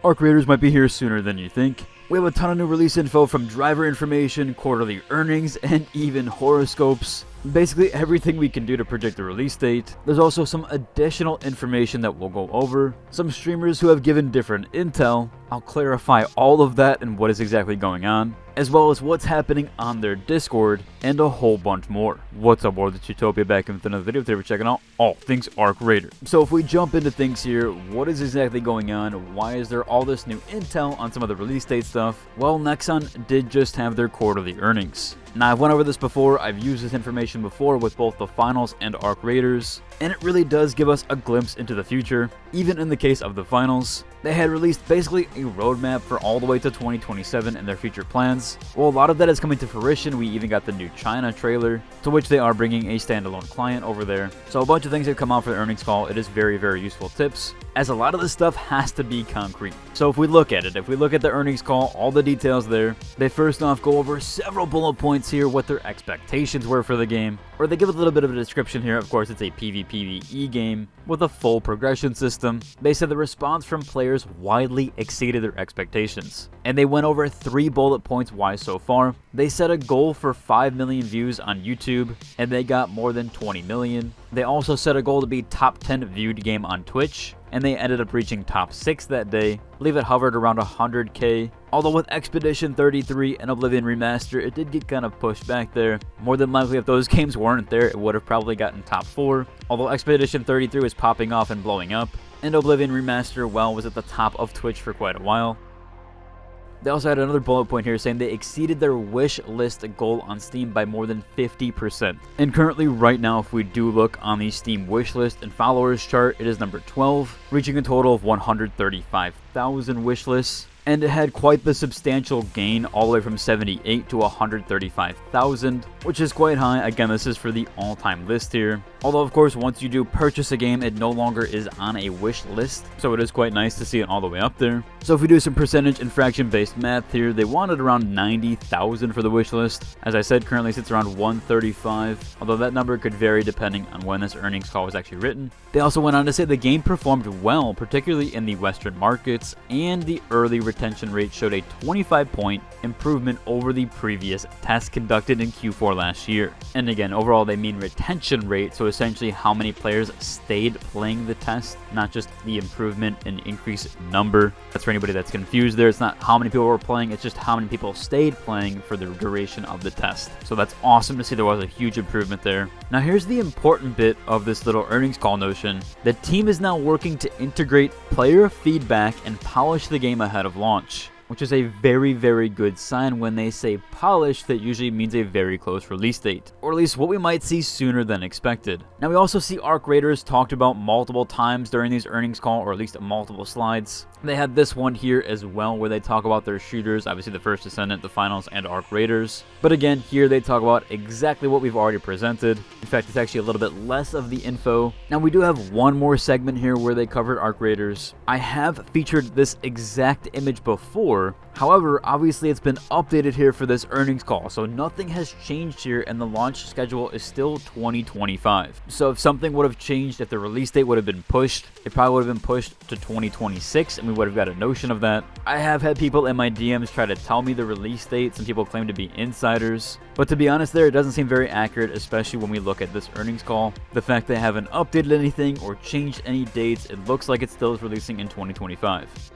Arc Raiders might be here sooner than you think. We have a ton of new release info from driver information, quarterly earnings, and even horoscopes. Basically everything we can do to predict the release date. There's also some additional information that we'll go over. Some streamers who have given different intel. I'll clarify all of that and what is exactly going on, as well as what's happening on their Discord, and a whole bunch more. What's up, world? It's Utopia back with another video. Today we're checking out all things Arc Raider. So if we jump into things here, what is exactly going on? Why is there all this new intel on some of the release date stuff? Well, Nexon did just have their quarterly earnings. Now, I've went over this before, I've used this information before with both the finals and Arc Raiders, and it really does give us a glimpse into the future. Even in the case of the finals, they had released basically a roadmap for all the way to 2027 and their future plans. Well, a lot of that is coming to fruition. We even got the new China trailer, to which they are bringing a standalone client over there. So a bunch of things have come out for the earnings call. It is very, very useful tips, as a lot of this stuff has to be concrete. So if we look at it, if we look at the earnings call, all the details there, they first off go over several bullet points here, what their expectations were for the game, or they give a little bit of a description here. Of course, it's a PvPvE game with a full progression system. They said the response from players widely exceeded their expectations, and they went over 3 bullet points why so far. They set a goal for 5 million views on YouTube, and they got more than 20 million. They also set a goal to be top 10 viewed game on Twitch, and they ended up reaching top 6 that day. I believe it hovered around 100k. Although with Expedition 33 and Oblivion Remaster, it did get kind of pushed back there. More than likely, if those games weren't there, it would have probably gotten top 4. Although Expedition 33 was popping off and blowing up, and Oblivion Remaster, well, was at the top of Twitch for quite a while. They also had another bullet point here saying they exceeded their wish list goal on Steam by more than 50%. And currently, right now, if we do look on the Steam wish list and followers chart, it is number 12, reaching a total of 135,000 wish lists. And it had quite the substantial gain, all the way from 78 to 135,000, which is quite high. Again, this is for the all-time list here. Although, of course, once you do purchase a game, it no longer is on a wish list, so it is quite nice to see it all the way up there. So if we do some percentage and fraction-based math here, they wanted around 90,000 for the wish list. As I said, currently sits around 135, although that number could vary depending on when this earnings call was actually written. They also went on to say the game performed well, particularly in the Western markets, and the early retention rate showed a 25-point improvement over the previous test conducted in Q4 last year. And again, overall they mean retention rate, so essentially how many players stayed playing the test, not just the improvement and increase number. That's for anybody that's confused there. It's not how many people were playing, it's just how many people stayed playing for the duration of the test. So that's awesome to see. There was a huge improvement there. Now here's the important bit of this little earnings call notion. The team is now working to integrate player feedback and polish the game ahead of launch, which is a very, very good sign. When they say polish, that usually means a very close release date, or at least what we might see sooner than expected. Now we also see Arc Raiders talked about multiple times during these earnings call, or at least multiple slides. They had this one here as well where they talk about their shooters, obviously the First Descendant, the finals, and Arc Raiders. But again, here they talk about exactly what we've already presented. In fact, it's actually a little bit less of the info. Now we do have one more segment here where they covered Arc Raiders. I have featured this exact image before. However, obviously it's been updated here for this earnings call, so nothing has changed here, and the launch schedule is still 2025. So if something would have changed, if the release date would have been pushed, it probably would have been pushed to 2026, and we would have got a notion of that. I have had people in my DMs try to tell me the release date. Some people claim to be insiders, but to be honest there, it doesn't seem very accurate, especially when we look at this earnings call. The fact they haven't updated anything or changed any dates, it looks like it still is releasing in 2025.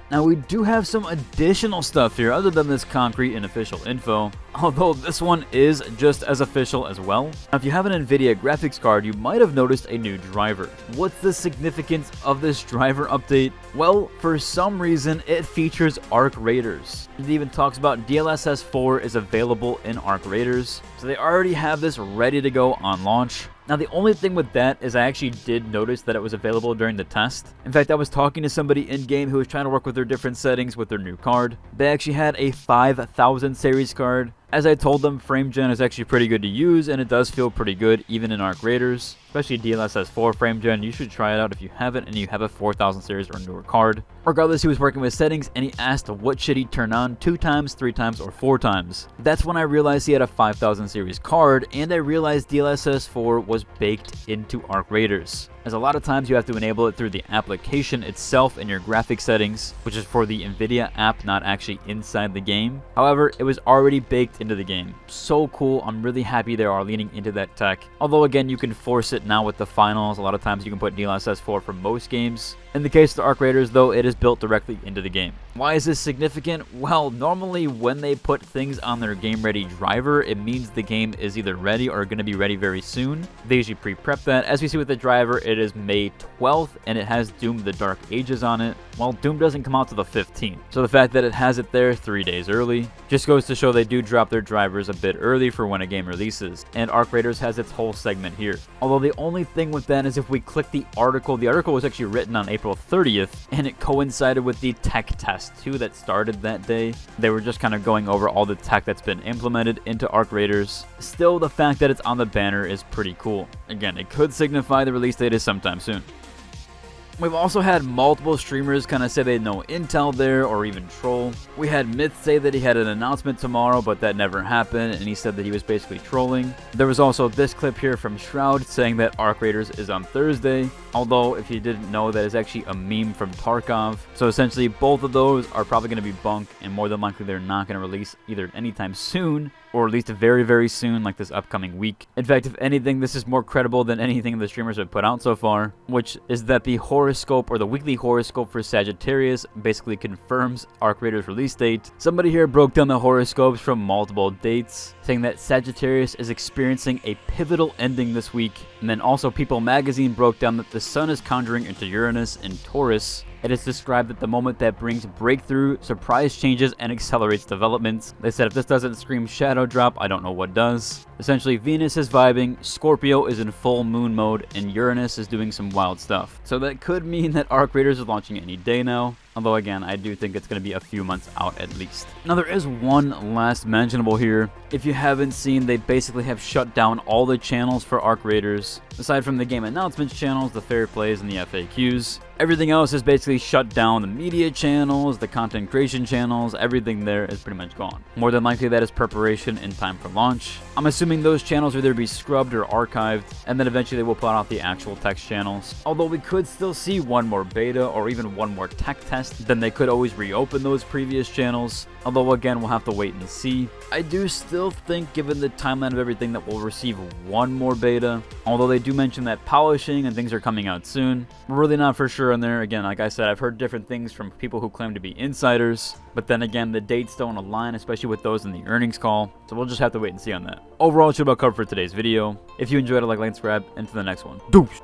Now we do have some additional stuff here other than this concrete and official info, although this one is just as official as well. Now if you have an NVIDIA graphics card, you might have noticed a new driver. What's the significance of this driver update? Well, for some reason it features Arc Raiders. It even talks about DLSS 4 is available in Arc Raiders, so they already have this ready to go on launch. Now the only thing with that is I actually did notice that it was available during the test. In fact, I was talking to somebody in-game who was trying to work with their different settings with their new card. They actually had a 5000 series card. As I told them, FrameGen is actually pretty good to use, and it does feel pretty good even in Arc Raiders. Especially DLSS 4 FrameGen, you should try it out if you haven't and you have a 4000 series or newer card. Regardless, he was working with settings and he asked what should he turn on 2 times, 3 times, or 4 times. That's when I realized he had a 5000 series card, and I realized DLSS 4 was baked into Arc Raiders. as a lot of times you have to enable it through the application itself in your graphics settings, which is for the Nvidia app, not actually inside the game. However, it was already baked into the game. So cool. I'm really happy they are leaning into that tech. Although again, you can force it now with the finals. A lot of times you can put DLSS 4 for most games. In the case of the Arc Raiders, though, it is built directly into the game. Why is this significant? Well, normally when they put things on their game ready driver, it means the game is either ready or going to be ready very soon. They usually pre-prep that. As we see with the driver, it is May 12th and it has Doom the Dark Ages on it. Well, Doom doesn't come out till the 15th. So the fact that it has it there 3 days early just goes to show they do drop their drivers a bit early for when a game releases. And Arc Raiders has its whole segment here. Although the only thing with that is if we click the article was actually written on April 30th and it coincided with the tech test too that started that day. They were just kind of going over all the tech that's been implemented into Arc Raiders. Still, the fact that it's on the banner is pretty cool. Again, it could signify the release date is sometime soon. We've also had multiple streamers kind of say they had no intel there or even troll. We had Myth say that he had an announcement tomorrow, but that never happened, and he said that he was basically trolling. There was also this clip here from Shroud saying that Arc Raiders is on Thursday, although if you didn't know, that is actually a meme from Tarkov. So essentially both of those are probably going to be bunk, and more than likely they're not going to release either anytime soon or at least very, very soon, like this upcoming week. In fact, if anything, this is more credible than anything the streamers have put out so far, which is that the horoscope or the weekly horoscope for Sagittarius basically confirms Arc Raiders release date. Somebody here broke down the horoscopes from multiple dates, saying that Sagittarius is experiencing a pivotal ending this week. And then also People magazine broke down that the sun is conjuring into Uranus and Taurus. It is described that the moment that brings breakthrough, surprise changes, and accelerates developments. They said if this doesn't scream shadow drop, I don't know what does. Essentially, Venus is vibing, Scorpio is in full moon mode, and Uranus is doing some wild stuff. So that could mean that Arc Raiders is launching any day now. Although again, I do think it's going to be a few months out at least. Now there is one last mentionable here. If you haven't seen, they basically have shut down all the channels for Arc Raiders. Aside from the game announcements channels, the fair plays, and the FAQs. Everything else is basically shut down. The media channels, the content creation channels, everything there is pretty much gone. More than likely that is preparation in time for launch. I'm assuming those channels will either be scrubbed or archived, and then eventually they will put out the actual text channels. Although we could still see one more beta or even one more tech test, then they could always reopen those previous channels. Although again, we'll have to wait and see. I do still think, given the timeline of everything, that we'll receive one more beta. Although they do mention that polishing and things are coming out soon. We're really not for sure on there. Again, like I said, I've heard different things from people who claim to be insiders. But then again, the dates don't align, especially with those in the earnings call. So we'll just have to wait and see on that. Overall, it's about covered for today's video. If you enjoyed it, like, subscribe, and to the next one. Deuce!